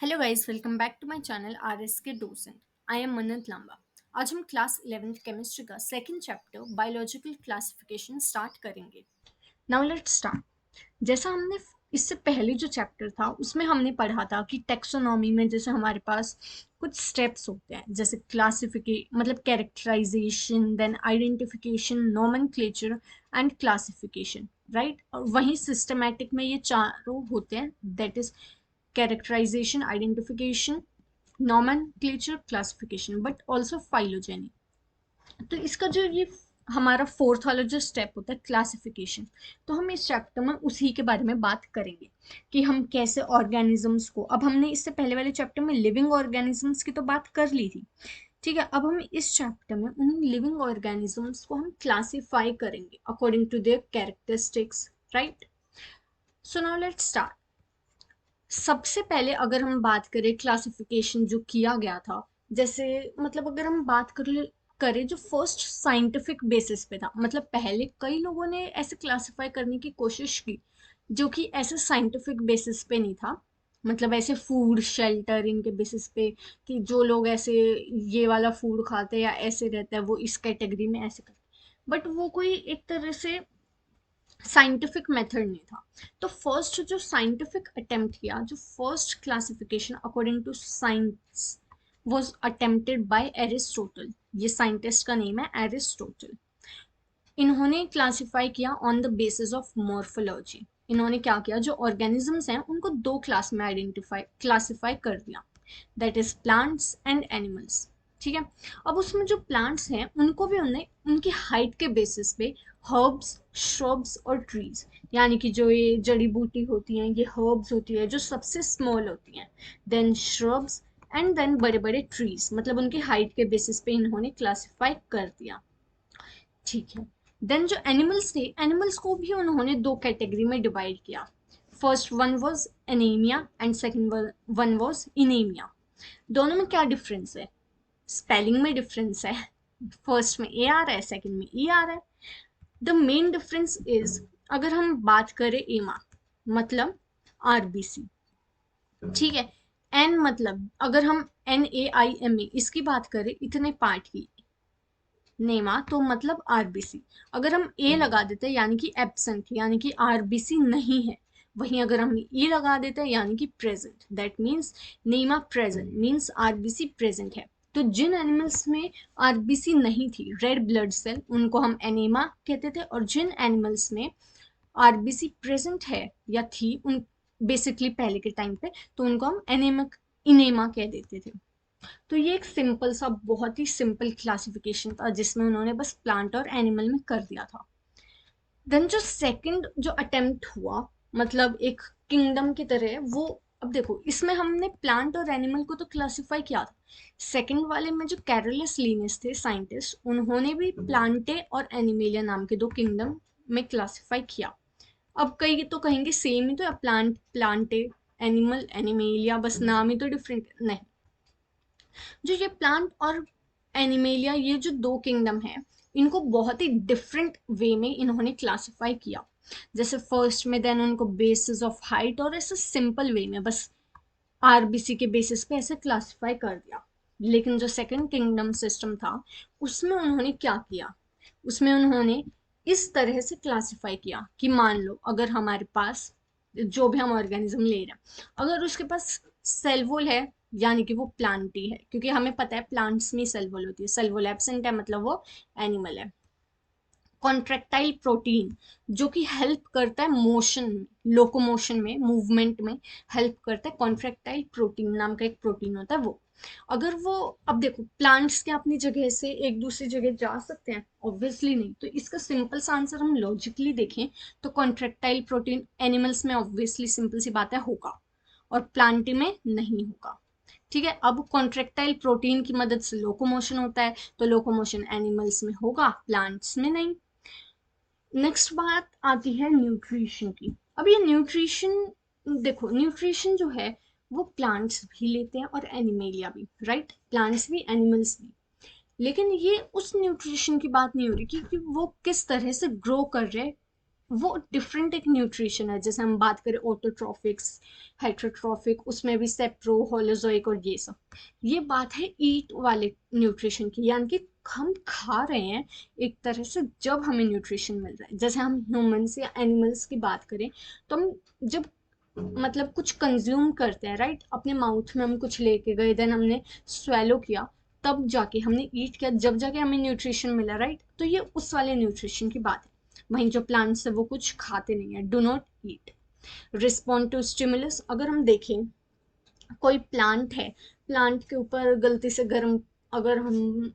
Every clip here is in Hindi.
Hello guys, welcome back to my channel RSK docent. I am Mannat Lamba. आज हम क्लास 11th केमिस्ट्री का second chapter biological classification start करेंगे। Now let's start. जैसा हमने इससे पहले जो चैप्टर था उसमें हमने पढ़ा था कि टेक्सोनॉमी में जैसे हमारे पास कुछ स्टेप्स होते हैं, जैसे मतलब characterization, then identification, nomenclature and classification, right. और वहीं सिस्टमैटिक में ये चारों होते हैं, that is characterization, identification, nomenclature, classification, but also phylogeny. तो इसका जो ये हमारा फोर्थ वाला जो स्टेप होता है क्लासिफिकेशन, तो हम इस चैप्टर में उसी के बारे में बात करेंगे कि हम कैसे ऑर्गेनिजम्स को, अब हमने इससे पहले वाले चैप्टर में लिविंग ऑर्गेनिजम्स की तो बात कर ली थी, ठीक है। अब हम इस चैप्टर में उन लिविंग ऑर्गेनिजम्स को हम क्लासिफाई करेंगे according to their characteristics, right. So now let's start. सबसे पहले अगर हम बात करें क्लासिफिकेशन जो किया गया था, जैसे मतलब अगर हम बात करें जो फर्स्ट साइंटिफिक बेसिस पे था, मतलब पहले कई लोगों ने ऐसे क्लासिफाई करने की कोशिश की जो कि ऐसे साइंटिफिक बेसिस पे नहीं था, मतलब ऐसे फूड शेल्टर इनके बेसिस पे कि जो लोग ऐसे ये वाला फूड खाते हैं या ऐसे रहते हैं वो इस कैटेगरी में ऐसे करते, बट वो कोई एक तरह से साइंटिफिक मेथड नहीं था। तो फर्स्ट जो साइंटिफिक अटेम्प्ट किया, जो first classification according to science was attempted by Aristotle. ये साइंटिस्ट का नेम है एरिस्टोटल। इन्होंने क्लासिफाई किया on the basis of morphology. इन्होंने क्या किया, जो ऑर्गेनिजम्स हैं उनको दो क्लास में आइडेंटिफाई क्लासिफाई कर दिया, that is plants and animals, ठीक है। अब उसमें जो प्लांट्स हैं उनको भी उन्होंने उनकी हाइट के बेसिस पे हर्ब्स, श्रब्स और ट्रीज, यानी कि जो ये जड़ी बूटी होती हैं ये हर्ब्स होती है जो सबसे स्मॉल होती हैं, देन श्रब्स एंड देन बड़े बड़े ट्रीज, मतलब उनकी हाइट के बेसिस पे इन्होंने क्लासिफाई कर दिया, ठीक है। देन जो एनिमल्स थे, एनिमल्स को भी उन्होंने दो कैटेगरी में डिवाइड किया। First one was anaima and second one was enaima. दोनों में क्या डिफरेंस है? स्पेलिंग में डिफरेंस है। फर्स्ट में ए आ रहा है, सेकंड में ई आ रहा है। द मेन डिफरेंस इज, अगर हम बात करें एमा मतलब आरबीसी, ठीक है। एन मतलब अगर हम NAIMA इसकी बात करें, इतने पार्ट की, नेमा तो मतलब आरबीसी। अगर हम ए लगा देते हैं यानी कि एब्सेंट, यानी कि आरबीसी नहीं है। वहीं अगर हम ई लगा देते हैं यानी कि प्रेजेंट, दैट मीन्स नेमा प्रेजेंट मीन्स आरबीसी प्रेजेंट है। तो जिन एनिमल्स में आरबीसी नहीं थी, रेड ब्लड सेल, उनको हम एनेमा कहते थे, और जिन एनिमल्स में आरबीसी प्रेजेंट है या थी उन बेसिकली पहले के टाइम पे, तो उनको हम एनेमिक इनेमा कह देते थे। तो ये एक सिंपल सा, बहुत ही सिंपल क्लासिफिकेशन था जिसमें उन्होंने बस प्लांट और एनिमल में कर दिया था। देन जो सेकंड जो अटेम्प्ट हुआ, मतलब एक किंगडम की तरह, वो, अब देखो इसमें हमने प्लांट और एनिमल को तो क्लासिफाई किया था। सेकंड वाले में जो कैरोलस लिनस थे साइंटिस्ट, उन्होंने भी प्लांटे और एनिमेलिया नाम के दो किंगडम में क्लासिफाई किया। अब कई तो कहेंगे सेम ही तो है, प्लांट प्लांटे, एनिमल एनिमेलिया, बस नाम ही तो डिफरेंट, नहीं। जो ये प्लांट और एनिमेलिया, ये जो दो किंगडम है, इनको बहुत ही डिफरेंट वे में इन्होंने क्लासिफाई किया। जैसे फर्स्ट में देन उनको बेसिस ऑफ हाइट और ऐसे सिंपल वे में बस आरबीसी के बेसिस पे ऐसे क्लासिफाई कर दिया। लेकिन जो सेकंड किंगडम सिस्टम था, उसमें उन्होंने क्या किया, उसमें उन्होंने इस तरह से क्लासिफाई किया कि मान लो अगर हमारे पास जो भी हम ऑर्गेनिज्म ले रहे हैं, अगर उसके पास सेल वॉल है, यानी कि वो प्लांट ही है, क्योंकि हमें पता है प्लांट्स में सेल वॉल होती है, सेल वॉल एब्सेंट है मतलब वो एनिमल है। कॉन्ट्रेक्टाइल प्रोटीन, जो कि हेल्प करता है मोशन में, लोकोमोशन में, मूवमेंट में हेल्प करता है, कॉन्ट्रेक्टाइल प्रोटीन नाम का एक प्रोटीन होता है वो। अगर वो, अब देखो प्लांट्स के अपनी जगह से एक दूसरी जगह जा सकते हैं? ऑब्वियसली नहीं। तो इसका सिंपल सा आंसर हम लॉजिकली देखें तो कॉन्ट्रेक्टाइल प्रोटीन एनिमल्स में ऑब्वियसली सिंपल सी बात है होगा, और प्लांट में नहीं होगा, ठीक है। अब कॉन्ट्रेक्टाइल प्रोटीन की मदद से लोकोमोशन होता है, तो लोकोमोशन एनिमल्स में होगा, प्लांट्स में नहीं। नेक्स्ट बात आती है न्यूट्रिशन की। अब ये न्यूट्रिशन, देखो न्यूट्रिशन जो है वो प्लांट्स भी लेते हैं और एनिमेलिया भी, राइट, प्लांट्स भी एनिमल्स भी। लेकिन ये उस न्यूट्रिशन की बात नहीं हो रही कि वो किस तरह से ग्रो कर रहे वो डिफरेंट एक न्यूट्रिशन है। जैसे हम बात करें ऑटोट्रॉफिक्स, हेट्रोट्रॉफिक, उसमें भी सेप्रो, होलोजोइक और ये सब। ये बात है ईट वाले न्यूट्रिशन की, यानी कि हम खा रहे हैं एक तरह से जब हमें न्यूट्रिशन मिल रहा है। जैसे हम ह्यूमंस या एनिमल्स की बात करें तो हम जब मतलब कुछ कंज्यूम करते हैं, राइट, अपने माउथ में हम कुछ लेके गए, देन हमने स्वेलो किया, तब जाके हमने ईट किया, जब जाके हमें न्यूट्रिशन मिला, राइट। तो ये उस वाले न्यूट्रिशन की बात है। वहीं जो प्लांट्स है वो कुछ खाते नहीं है, do not eat. Respond to stimulus, अगर हम देखें कोई प्लांट है, प्लांट के ऊपर गलती से गर्म अगर हम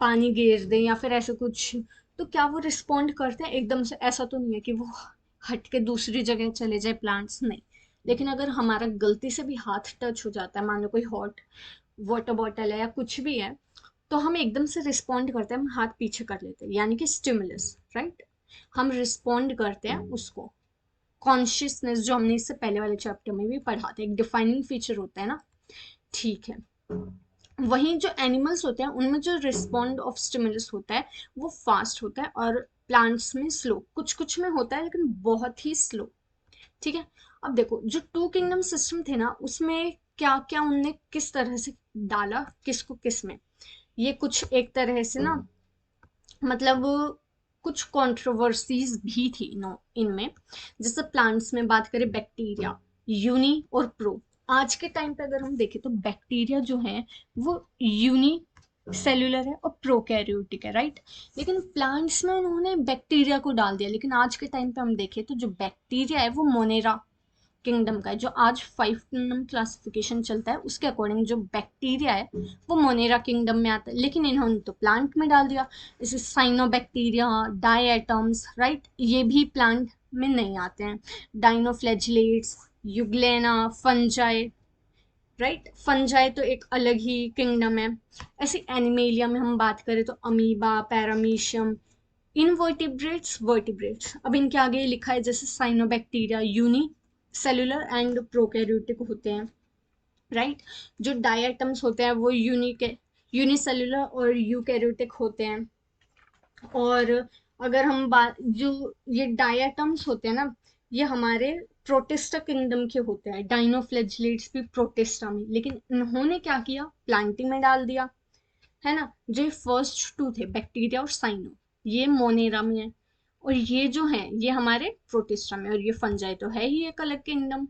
पानी गिर दें या फिर ऐसे कुछ, तो क्या वो रिस्पॉन्ड करते हैं एकदम से? ऐसा तो नहीं है कि वो हट के दूसरी जगह चले जाए प्लांट्स, नहीं। लेकिन अगर हमारा गलती से भी हाथ टच हो जाता है, मान लो कोई हॉट वाटर बॉटल है या कुछ भी है, तो हम एकदम से रिस्पॉन्ड करते हैं, हम हाथ पीछे कर लेते हैं, यानी कि स्टिमुलस, राइट। हम रिस्पॉन्ड करते हैं उसको। कॉन्शियसनेस जो हमने इससे पहले वाले चैप्टर में भी पढ़ा था, एक डिफाइनिंग फीचर होता है ना, ठीक है। वहीं जो एनिमल्स होते हैं उनमें जो रिस्पॉन्ड ऑफ स्टिमुलस होता है वो फास्ट होता है, और प्लांट्स में स्लो, कुछ कुछ में होता है लेकिन बहुत ही स्लो, ठीक है। अब देखो जो टू किंगडम सिस्टम थे ना, उसमें क्या क्या उनने किस तरह से डाला किसको किस में, ये कुछ एक तरह से ना, मतलब कुछ कंट्रोवर्सीज भी थी नो इनमें। जैसे प्लांट्स में बात करें, बैक्टीरिया, यूनी और प्रो। आज के टाइम पे अगर हम देखें तो बैक्टीरिया जो है वो यूनी सेल्यूलर है और प्रोकैरियोटिक है, राइट। लेकिन प्लांट्स में उन्होंने बैक्टीरिया को डाल दिया, लेकिन आज के टाइम पे हम देखें तो जो बैक्टीरिया है वो मोनेरा किंगडम का है। जो आज 5 किंगडम क्लासिफिकेशन चलता है उसके अकॉर्डिंग जो बैक्टीरिया है वो मोनेरा किंगडम में आता है, लेकिन इन्होंने तो प्लांट में डाल दिया। जैसे साइनोबैक्टीरिया, डायटम्स, राइट, ये भी प्लांट में नहीं आते हैं। Dinoflagellates, euglena, fungi, right, fungi तो एक अलग ही किंगडम है। ऐसे एनिमेलिया में हम बात करें तो अमीबा, पैरामीशियम, इनवर्टिब्रेट्स, वर्टिब्रेट्स। अब इनके आगे लिखा है जैसे cyanobacteria unicellular and prokaryotic होते हैं, राइट। जो डायटम्स होते हैं वो यूनिसेलुलर और यूकैरियोटिक होते हैं। और अगर हम बात जो ये डायटम्स होते हैं ना, ये हमारे प्रोटिस्टा किंगडम के होते हैं। डाइनोफ्लैजिलेट्स भी प्रोटिस्टा में, लेकिन इन्होंने क्या किया, प्लांटिंग में डाल दिया, है ना। जो फर्स्ट टू थे बैक्टीरिया और साइनो, ये मोनेरा में है, और ये जो है ये हमारे प्रोटिस्टा में, और ये फंजाई तो है ही एक अलग किंगडम।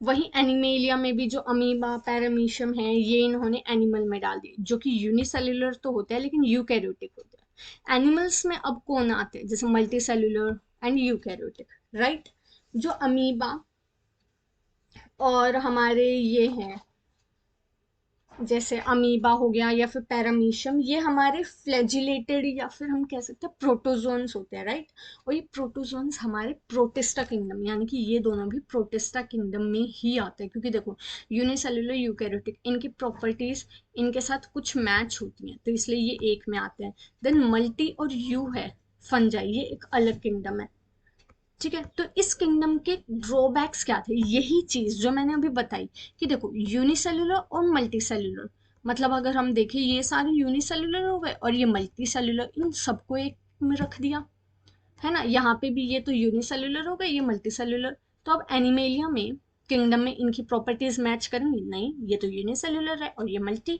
वही एनिमेलिया में भी जो अमीबा, पैरामीशियम है, ये इन्होंने एनिमल में डाल दिए, जो कि यूनिसेल्युलर तो होता है लेकिन यूकैरियोटिक होता है। एनिमल्स में अब कौन आते हैं, जैसे multi cellular and eukaryotic, right. जो अमीबा और हमारे ये हैं, जैसे अमीबा हो गया या फिर पैरामीशियम, ये हमारे फ्लैजिलेटेड या फिर हम कह सकते हैं प्रोटोजोन्स होते हैं, राइट। और ये प्रोटोजोन्स हमारे प्रोटिस्टा किंगडम, यानी कि ये दोनों भी प्रोटिस्टा किंगडम में ही आते हैं, क्योंकि देखो यूनिसेलुलर, यूकैरियोटिक, इनकी प्रॉपर्टीज इनके साथ कुछ मैच होती हैं, तो इसलिए ये एक में आते हैं। देन मल्टी और यू है फंजाई, ये एक अलग किंगडम है, ठीक है। तो इस किंगडम के ड्रॉबैक्स क्या थे, यही चीज जो मैंने अभी बताई, कि देखो यूनिसेलुलर और मल्टी सेलुलर, मतलब अगर हम देखें ये सारे यूनिसेलुलर हो गए और ये मल्टी सेलुलर, इन सबको एक में रख दिया, है ना। यहाँ पे भी ये तो यूनिसेलुलर हो गए, ये मल्टी सेलुलर। तो अब एनिमेलिया में किंगडम में इनकी प्रॉपर्टीज मैच करेंगी नहीं, ये तो यूनिसेलुलर है और ये मल्टी।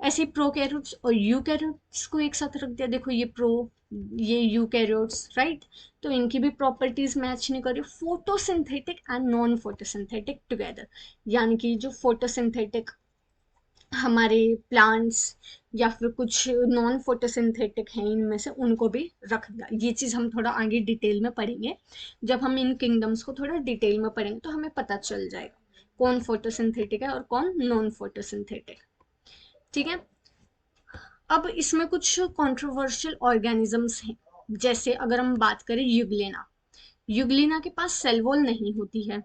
ऐसे प्रोकैरियोट्स और यूकैरियोट्स को एक साथ रख दिया, देखो ये प्रो, ये यूकैरियोट्स, राइट। तो इनकी भी प्रॉपर्टीज मैच नहीं कर रही। Photosynthetic and non photosynthetic together, यानी कि जो फोटोसिंथेटिक हमारे प्लांट्स या फिर कुछ नॉन फोटोसिंथेटिक हैं इनमें से, उनको भी रख दिया। ये चीज़ हम थोड़ा आगे डिटेल में पढ़ेंगे, जब हम इन किंगडम्स को थोड़ा डिटेल में पढ़ेंगे तो हमें पता चल जाएगा कौन फोटोसिंथेटिक है और कौन नॉन फोटोसिंथेटिक, ठीक है। अब इसमें कुछ कंट्रोवर्शियल ऑर्गेनिजम्स हैं, जैसे अगर हम बात करें यूग्लेना, यूग्लिना के पास सेल वॉल नहीं होती है,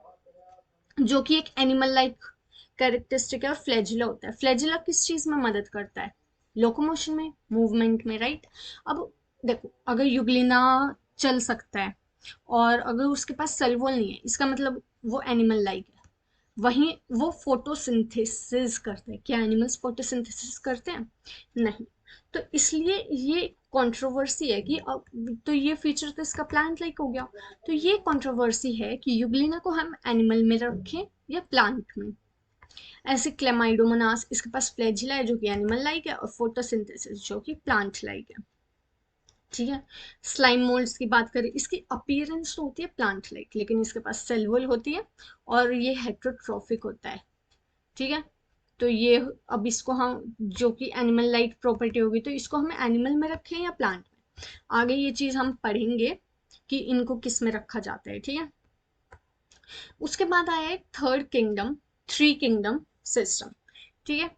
जो कि एक एनिमल लाइक कैरेक्टरिस्टिक है। और फ्लैजिला होता है, फ्लैजिला किस चीज में मदद करता है, लोकोमोशन में, मूवमेंट में, राइट। अब देखो अगर यूग्लिना चल सकता है और अगर उसके पास सेल वॉल नहीं है, इसका मतलब वो एनिमल लाइक है। वहीं वो फोटोसिंथेसिस करते हैं, क्या एनिमल्स फोटोसिंथेसिस करते हैं, नहीं। तो इसलिए ये कंट्रोवर्सी है कि अब तो ये फीचर तो इसका प्लांट लाइक हो गया, तो ये कंट्रोवर्सी है कि यूग्लिना को हम एनिमल में रखें या प्लांट में। ऐसे क्लेमाइडोमोनास, इसके पास फ्लैजिला है जो कि एनिमल लाइक है, और फोटोसिंथेसिस जो कि प्लांट लाइक है। ठीक है। स्लाइम मोल्ड्स की बात करें, इसकी अपीयरेंस तो होती है प्लांट लाइक, लेकिन इसके पास सेल वॉल होती है और ये हेट्रोट्रोफिक होता है। ठीक है। तो ये अब इसको हम, जो कि एनिमल लाइक प्रॉपर्टी होगी, तो इसको हम एनिमल में रखें या प्लांट में, आगे ये चीज हम पढ़ेंगे कि इनको किस में रखा जाता है। ठीक है। उसके बाद आया है third kingdom, three kingdom system. ठीक है।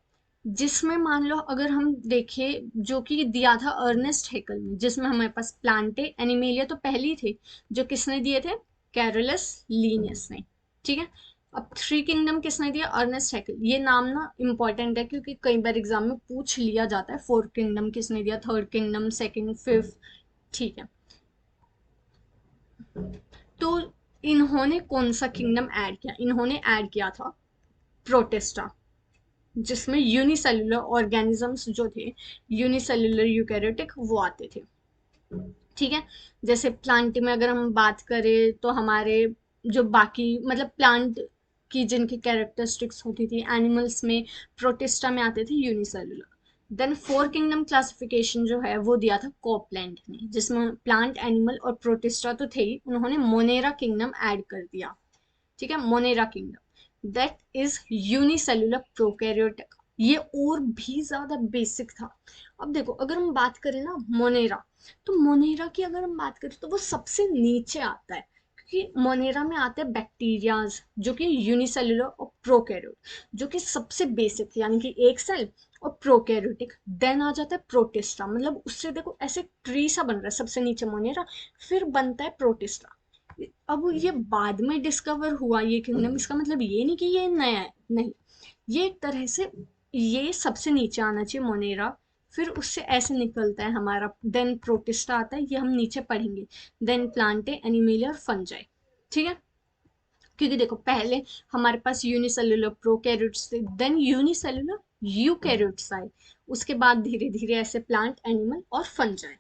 जिसमें मान लो अगर हम देखें, जो कि दिया था अर्नेस्ट हेकल ने, जिसमें हमारे पास प्लांटे एनिमेलिया तो पहले ही थे, जो किसने दिए थे, कैरोलस लीनियस ने। ठीक है। अब थ्री किंगडम किसने दिया, अर्नेस्ट हेकल। ये नाम ना इंपॉर्टेंट है क्योंकि कई बार एग्जाम में पूछ लिया जाता है, फोर्थ किंगडम किसने दिया, थर्ड किंगडम, सेकंड, फिफ्थ। ठीक है। तो इन्होंने कौन सा किंगडम ऐड किया, इन्होंने ऐड किया था प्रोटेस्टा, जिसमें यूनिसेलुलर ऑर्गेनिजम्स जो थे, यूनिसेलुलर यूकैरियोटिक, वो आते थे। ठीक है। जैसे प्लांट में अगर हम बात करें तो हमारे जो बाकी मतलब प्लांट की जिनकी कैरेक्टरिस्टिक्स होती थी, एनिमल्स में प्रोटिस्टा में आते थे unicellular. Then four kingdom classification जो है वो दिया था कॉपलैंड ने, जिसमें प्लांट, एनिमल और प्रोटिस्टा तो थे ही, उन्होंने मोनेरा किंगडम ऐड कर दिया। ठीक है। Monera kingdom that is unicellular prokaryotic, ये और भी ज्यादा बेसिक था। अब देखो अगर हम बात करें ना मोनेरा, तो मोनेरा की अगर हम बात करें तो वो सबसे नीचे आता है, क्योंकि मोनेरा में आते हैं बैक्टीरियाज जो कि यूनिसेलुलर और प्रोकैरियोट, जो कि सबसे बेसिक यानी कि एक सेल और प्रोकैरियोटिक। देन आ जाता है प्रोटिस्टा, मतलब उससे देखो ऐसे ट्री सा बन रहा है, सबसे नीचे मोनेरा, फिर बनता है प्रोटिस्टा। अब ये बाद में डिस्कवर हुआ ये किंगडम, इसका मतलब ये नहीं कि ये नया है, नहीं, ये एक तरह से ये सबसे नीचे आना चाहिए मोनेरा, फिर उससे ऐसे निकलता है हमारा, देन प्रोटिस्टा आता है, ये हम नीचे पढ़ेंगे, देन प्लांटे, एनिमेलिया और फंजाई। ठीक है। क्योंकि देखो पहले हमारे पास यूनिसेलुलर प्रोकैरियोट्स थे, देन यूनिसेलुलर यूकैरियोट्स आए, उसके बाद धीरे धीरे ऐसे प्लांट, एनिमल और फंजाई।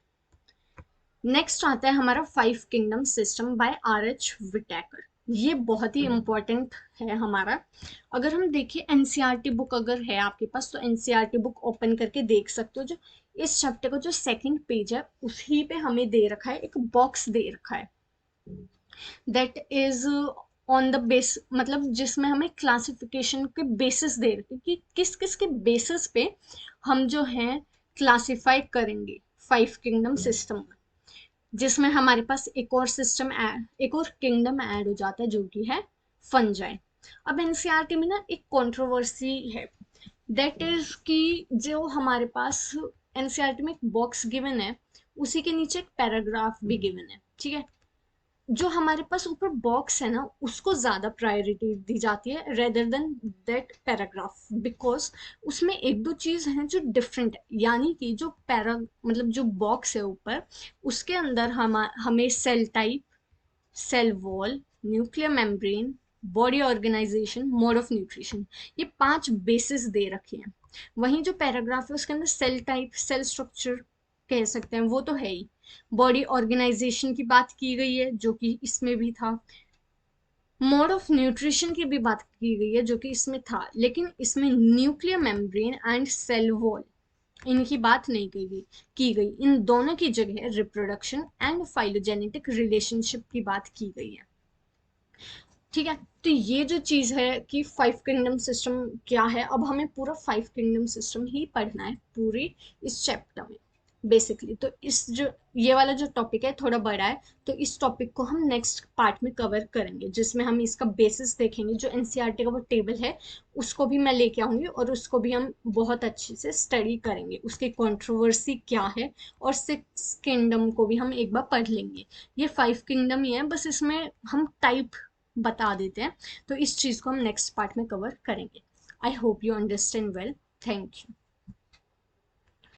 नेक्स्ट आता है हमारा five kingdom system by R H Whittaker. ये बहुत ही इंपॉर्टेंट है हमारा। अगर हम देखें एनसीईआरटी बुक अगर है आपके पास, तो एनसीईआरटी बुक ओपन करके देख सकते हो, जो इस चैप्टर का जो सेकंड पेज है उसी पे हमें दे रखा है, एक बॉक्स दे रखा है, that is on the base, मतलब जिसमें हमें क्लासिफिकेशन के बेसिस दे रखे कि किस किस के बेसिस पे हम जो है क्लासिफाई करेंगे फाइव किंगडम सिस्टम, जिसमें हमारे पास एक और सिस्टम एक और किंगडम ऐड हो जाता है जो कि है फंजाई। अब एनसीईआरटी में ना एक कंट्रोवर्सी है, दैट इज कि जो हमारे पास एनसीईआरटी में एक बॉक्स गिवन है, उसी के नीचे एक पैराग्राफ भी गिवन है। ठीक है। जो हमारे पास ऊपर बॉक्स है ना, उसको ज्यादा प्रायोरिटी दी जाती है rather than that paragraph, because उसमें एक दो चीज हैं जो डिफरेंट है, यानी कि जो पैरा मतलब जो बॉक्स है ऊपर, उसके अंदर हमें cell type, cell wall, nuclear membrane, body organization, mode of nutrition, ये पांच बेसिस दे रखे हैं। वहीं जो पैराग्राफ है उसके अंदर सेल टाइप, सेल स्ट्रक्चर कह सकते हैं, वो तो है ही, बॉडी ऑर्गेनाइजेशन की बात की गई है जो कि इसमें भी था, मोड ऑफ न्यूट्रिशन की भी बात की गई है जो कि इसमें था, लेकिन इसमें nuclear membrane and cell wall इनकी बात नहीं की गई। इन दोनों की जगह रिप्रोडक्शन एंड फाइलोजेनेटिक रिलेशनशिप की बात की गई है। ठीक है। तो ये जो चीज है कि फाइव किंगडम सिस्टम क्या है, अब हमें पूरा फाइव किंगडम सिस्टम ही पढ़ना है पूरी इस चैप्टर में बेसिकली। तो इस जो ये वाला जो टॉपिक है थोड़ा बड़ा है, तो इस टॉपिक को हम नेक्स्ट पार्ट में कवर करेंगे, जिसमें हम इसका बेसिस देखेंगे, जो एनसीईआरटी का वो टेबल है उसको भी मैं लेके आऊंगी, और उसको भी हम बहुत अच्छे से स्टडी करेंगे, उसकी कंट्रोवर्सी क्या है, और सिक्स किंगडम को भी हम एक बार पढ़ लेंगे। ये फाइव किंगडम ही है, बस इसमें हम टाइप बता देते हैं, तो इस चीज़ को हम नेक्स्ट पार्ट में कवर करेंगे। I hope you understand well. Thank you.